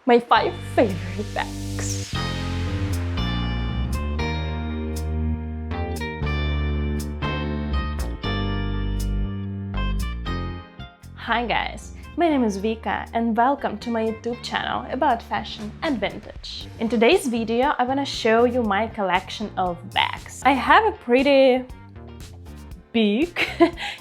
My 5 favorite bags. Hi guys, my name is Vika and welcome to my YouTube channel about fashion and vintage. In today's video, I want to show you my collection of bags. I have a pretty big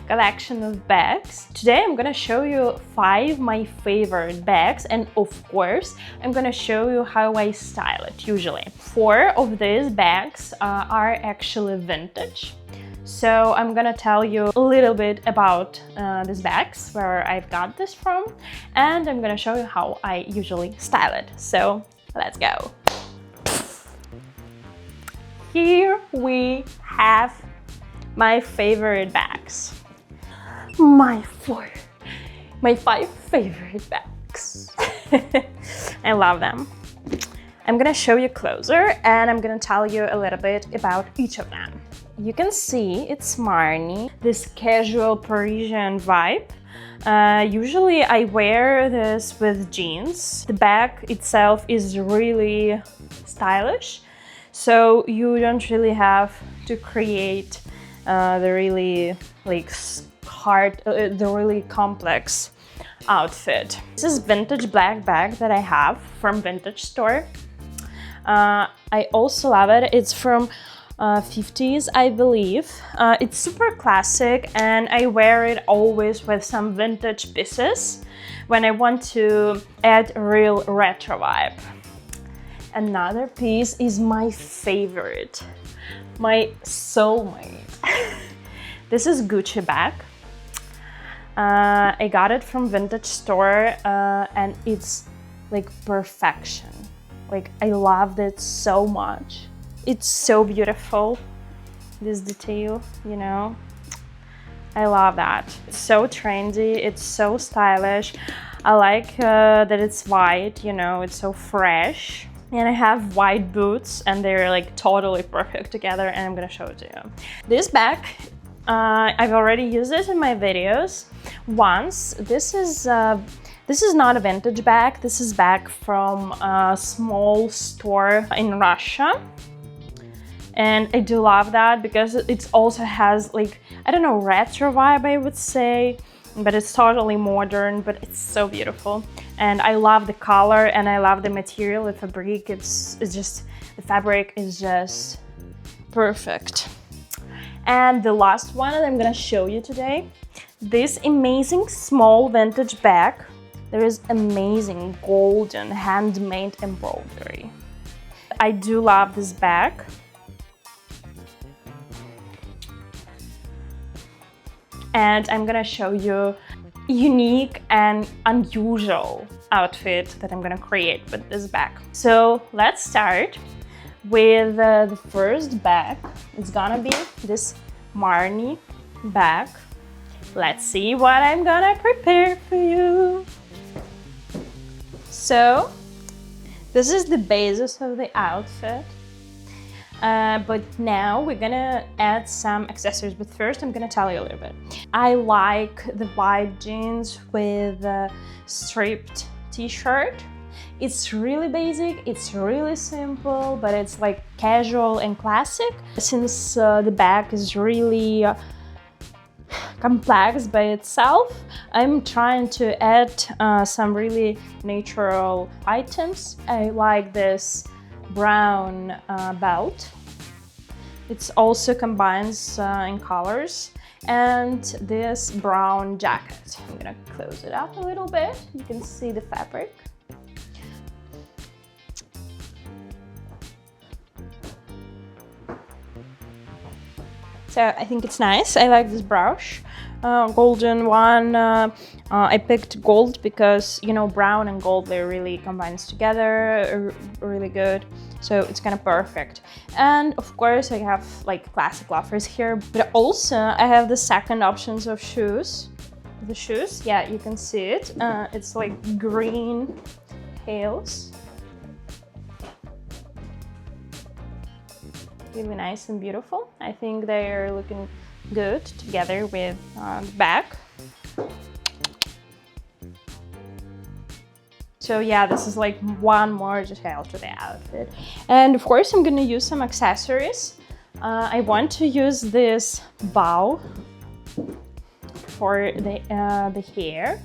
collection of bags. Today I'm gonna show you 5 my favorite bags, and of course I'm gonna show you how I style it usually. 4 of these bags are actually vintage. So I'm gonna tell you a little bit about these bags, where I've got this from, and I'm gonna show you how I usually style it. So let's go. Here we have my favorite bags. My 5 favorite bags. I love them. I'm gonna show you closer and I'm gonna tell you a little bit about each of them. You can see it's Marni, this casual Parisian vibe. Usually I wear this with jeans. The bag itself is really stylish, so you don't really have to create the really the really complex outfit. This is vintage black bag that I have from vintage store. I also love it. It's from 50s, I believe. It's super classic and I wear it always with some vintage pieces when I want to add a real retro vibe. Another piece is my favorite, my soulmate. This is Gucci bag. I got it from vintage store and it's like perfection. Like, I loved it so much. It's so beautiful, this detail, you know. I love that. It's so trendy, it's so stylish. I like that it's white, you know, it's so fresh. And I have white boots and they're like totally perfect together, and I'm gonna show it to you. This bag, I've already used it in my videos once. This is not a vintage bag. This is bag from a small store in Russia. And I do love that because it also has like, I don't know, retro vibe, I would say, but it's totally modern, but it's so beautiful. And I love the color and I love the material, the fabric. It's just, the fabric is just perfect. And the last one that I'm gonna show you today, this amazing small vintage bag. There is amazing golden handmade embroidery. I do love this bag. And I'm gonna show you unique and unusual outfit that I'm gonna create with this bag. So let's start with the first bag. It's gonna be this Marni bag. Let's see what I'm gonna prepare for you. So this is the basis of the outfit. But now we're gonna add some accessories, but first I'm gonna tell you a little bit. I like the white jeans with a striped t-shirt. It's really basic, it's really simple, but it's like casual and classic. Since the bag is really complex by itself, I'm trying to add some really natural items. I like this brown belt. It also combines in colors, and this brown jacket. I'm gonna close it up a little bit. You can see the fabric. So I think it's nice. I like this brush, golden one. I picked gold because, you know, brown and gold, they really combines together really good. So it's kind of perfect. And of course I have like classic loafers here, but also I have the second options of shoes. The shoes, yeah, you can see it. It's like green heels. Really nice and beautiful. I think they're looking good together with the bag. So yeah, this is like one more detail to the outfit. And of course, I'm gonna use some accessories. I want to use this bow for the hair.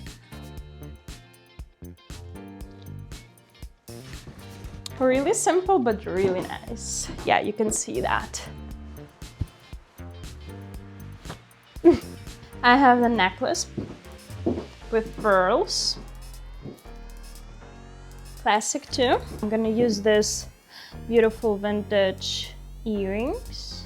Really simple, but really nice. Yeah, you can see that. I have the necklace with pearls. Classic too. I'm gonna use this beautiful vintage earrings.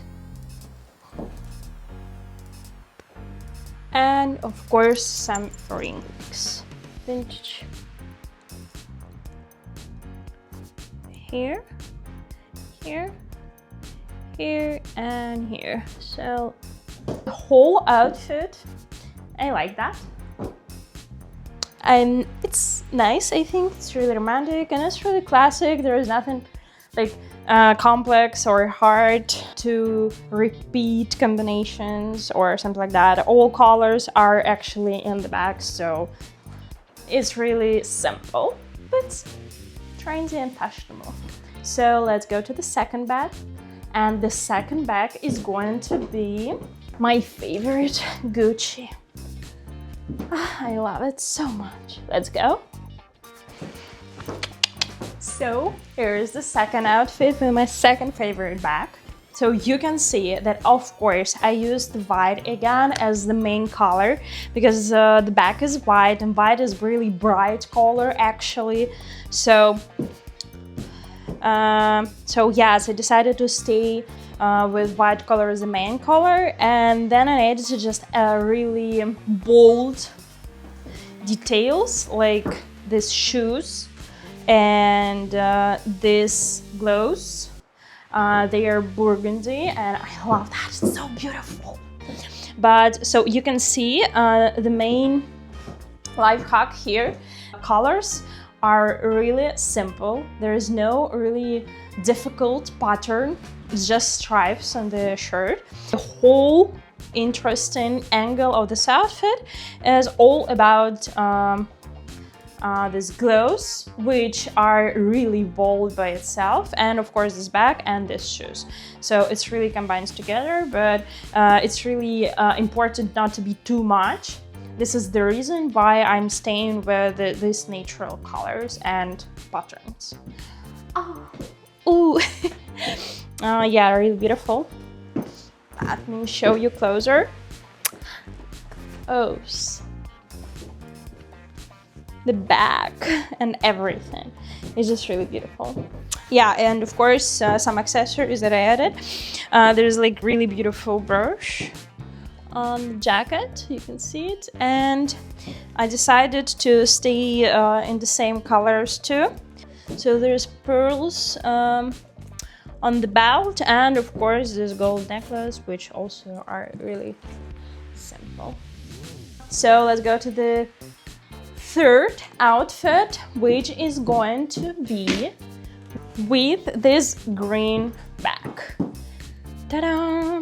And of course, some rings. Vintage. Here, here, here, and here. So the whole outfit, I like that. And it's nice, I think. It's really romantic and it's really classic. There is nothing like complex or hard to repeat combinations or something like that. All colors are actually in the bag, so it's really simple, but trendy and fashionable. So let's go to the second bag. And the second bag is going to be my favorite Gucci. I love it so much. Let's go. So here's the second outfit with my second favorite bag. So you can see that, of course, I used white again as the main color because the back is white and white is really bright color actually. So yes, I decided to stay with white color as the main color, and then I added just really bold details like these shoes and these gloves. They are burgundy and I love that, it's so beautiful. But so you can see the main life hack here. Colors are really simple. There is no really difficult pattern. It's just stripes on the shirt. The whole interesting angle of this outfit is all about these gloves, which are really bold by itself, and of course this bag and these shoes. So it's really combines together, but it's really important not to be too much. This is the reason why I'm staying with these natural colors and patterns. Oh, ooh. Yeah, really beautiful. Let me show you closer. Oh, the back and everything is just really beautiful. Yeah, and of course some accessories that I added. There's like really beautiful brush on the jacket, you can see it, and I decided to stay in the same colors too. So there's pearls on the belt, and of course this gold necklace, which also are really simple. So let's go to the third outfit, which is going to be with this green bag. Ta-da!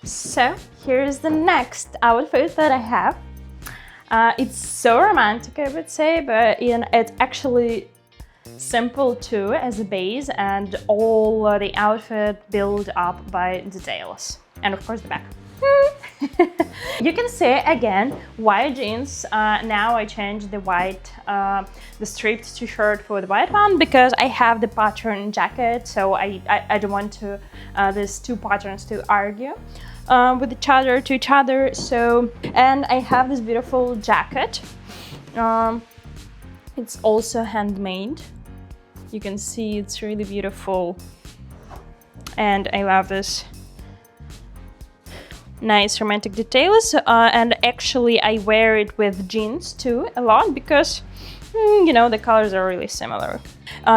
So here's the next outfit that I have. It's so romantic, I would say, but it's actually simple too as a base, and all the outfit built up by details, and of course the back. You can see again white jeans. Now I changed the white, the striped t-shirt for the white one because I have the pattern jacket, so I don't want to these two patterns to argue with each other. So, and I have this beautiful jacket. It's also handmade. You can see it's really beautiful, and I love this nice romantic details. And actually I wear it with jeans too a lot because you know, the colors are really similar.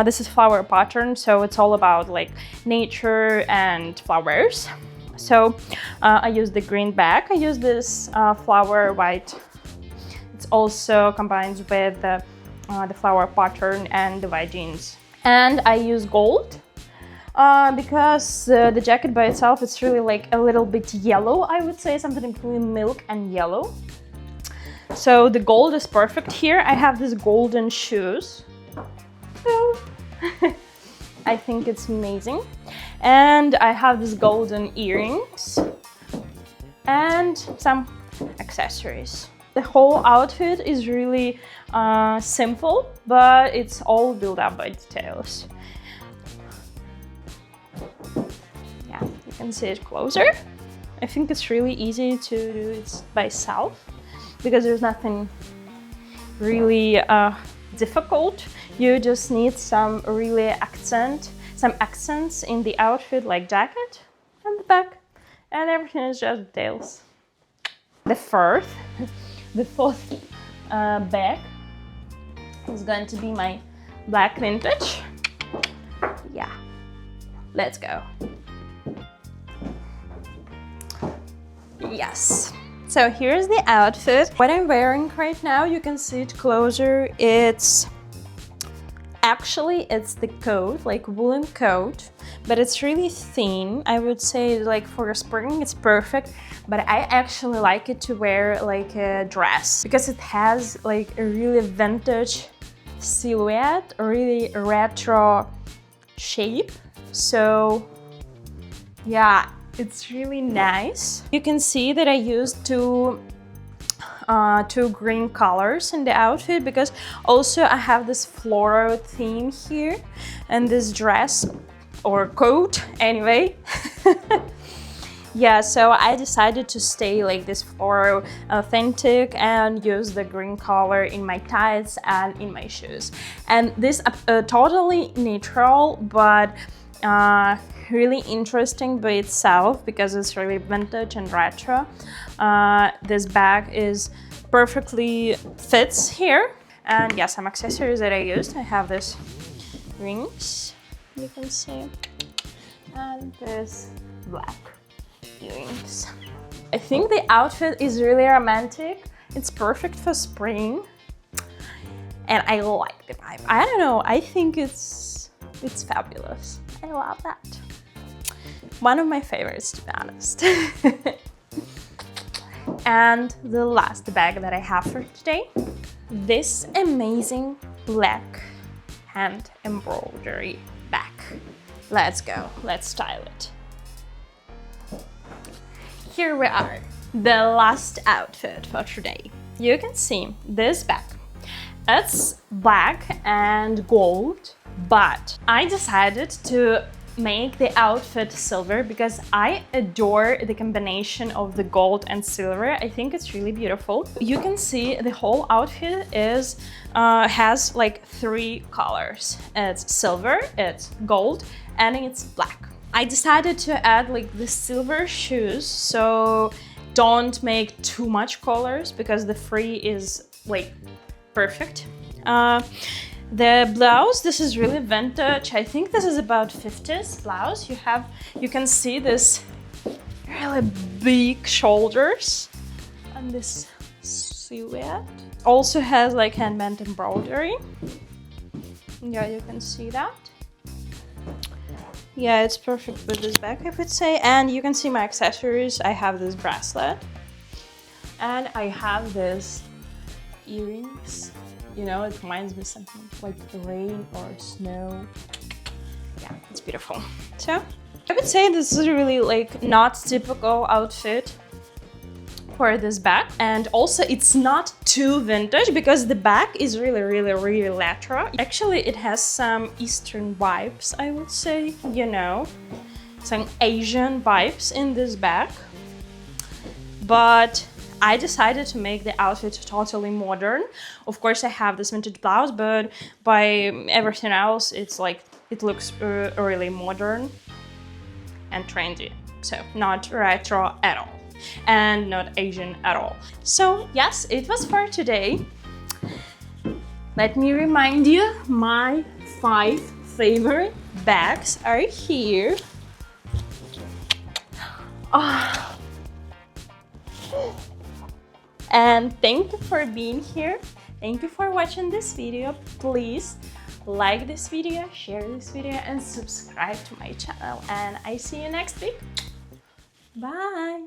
This is flower pattern, so it's all about like nature and flowers. So I use the green bag. I use this flower white. It's also combines with the flower pattern and the white jeans. And I use gold because the jacket by itself is really like a little bit yellow, I would say, something between milk and yellow. So the gold is perfect here. I have these golden shoes. I think it's amazing. And I have these golden earrings and some accessories. The whole outfit is really simple, but it's all built up by details. Yeah, you can see it closer. I think it's really easy to do it by itself because there's nothing really difficult. You just need some accents in the outfit, like jacket and the back, and everything is just details. The fourth bag is going to be my black vintage. Yeah, let's go. Yes. So here's the outfit. What I'm wearing right now, you can see it closer. It's the coat, like woolen coat, but it's really thin. I would say like for spring it's perfect, but I actually like it to wear like a dress because it has like a really vintage silhouette, a really retro shape. So yeah, it's really nice. You can see that I used two green colors in the outfit because also I have this floral theme here and this dress or coat anyway. Yeah, so I decided to stay like this floral authentic and use the green color in my tights and in my shoes. And this totally neutral but really interesting by itself because it's really vintage and retro. This bag is perfectly fits here, and yeah, some accessories that I used. I have this rings, you can see, and this black earrings. I think the outfit is really romantic. It's perfect for spring, and I like the vibe. I don't know, I think it's fabulous. I love that. One of my favorites, to be honest. And the last bag that I have for today, this amazing black hand embroidery bag. Let's go, let's style it. Here we are, the last outfit for today. You can see this bag. It's black and gold, but I decided to make the outfit silver because I adore the combination of the gold and silver. I think it's really beautiful. You can see the whole outfit is has like 3 colors. It's silver, it's gold, and it's black. I decided to add like the silver shoes, so don't make too much colors because the 3 is like perfect. The blouse, this is really vintage. I think this is about 50s blouse. You can see this really big shoulders and this silhouette. Also has like handmade embroidery. Yeah, you can see that. Yeah, it's perfect with this bag, I would say. And you can see my accessories. I have this bracelet and I have this earrings. You know, it reminds me something like rain or snow. Yeah, it's beautiful. So I would say this is really like not typical outfit for this bag, and also it's not too vintage because the bag is really retro. Actually, it has some Eastern vibes, I would say, you know, some Asian vibes in this bag, but I decided to make the outfit totally modern. Of course, I have this vintage blouse, but by everything else, it's like it looks really modern and trendy. So not retro at all and not Asian at all. So yes, it was for today. Let me remind you, my 5 favorite bags are here. Oh. And thank you for being here. Thank you for watching this video. Please like this video, share this video, and subscribe to my channel. And I see you next week. Bye.